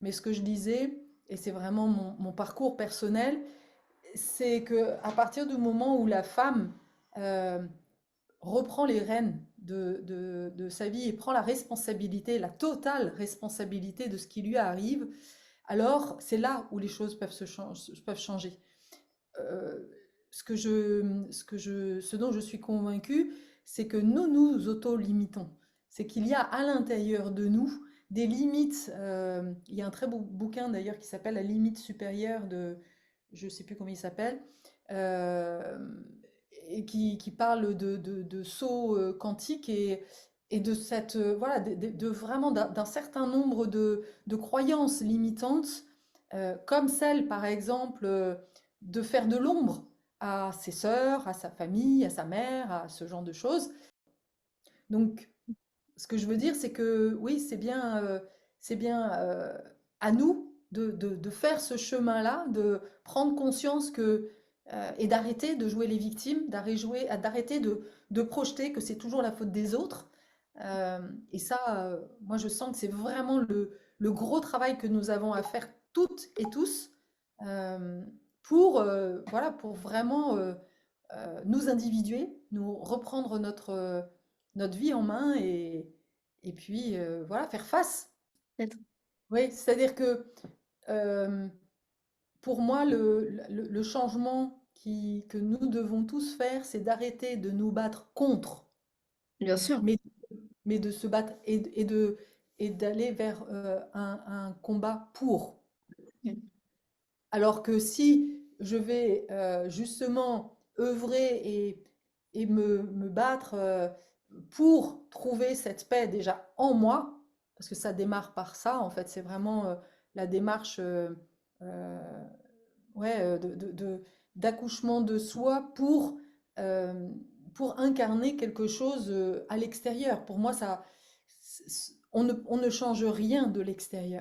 Mais ce que je disais, et c'est vraiment mon parcours personnel, c'est que à partir du moment où la femme euh, reprend les rênes de sa vie et prend la responsabilité, la totale responsabilité de ce qui lui arrive, alors c'est là où les choses peuvent changer. Euh, ce dont je suis convaincue, c'est que nous nous auto-limitons. C'est qu'il y a à l'intérieur de nous des limites. Il y a un très beau bouquin d'ailleurs qui s'appelle La limite supérieure de, je ne sais plus comment il s'appelle, euh, et qui parle de saut quantique et de cette voilà de vraiment d'un certain nombre de croyances limitantes, comme celle par exemple de faire de l'ombre à ses sœurs, à sa famille, à sa mère, à ce genre de choses. Donc, ce que je veux dire, c'est que oui, c'est bien à nous de faire ce chemin-là, de prendre conscience que et d'arrêter de jouer les victimes, d'arrêter de projeter que c'est toujours la faute des autres. Et ça, moi, je sens que c'est vraiment le gros travail que nous avons à faire toutes et tous euh, voilà, pour vraiment nous individuer, nous reprendre notre vie en main et puis voilà, faire face. Peut-être. Oui, c'est-à-dire que euh, pour moi, le changement que nous devons tous faire, c'est d'arrêter de nous battre contre, Bien sûr. mais, mais de se battre et d'aller vers un combat pour. Alors que si je vais justement œuvrer et me battre pour trouver cette paix déjà en moi, parce que ça démarre par ça, en fait, c'est vraiment la démarche euh, ouais, d'accouchement de soi euh, pour incarner quelque chose à l'extérieur. Pour moi, on ne change rien de l'extérieur.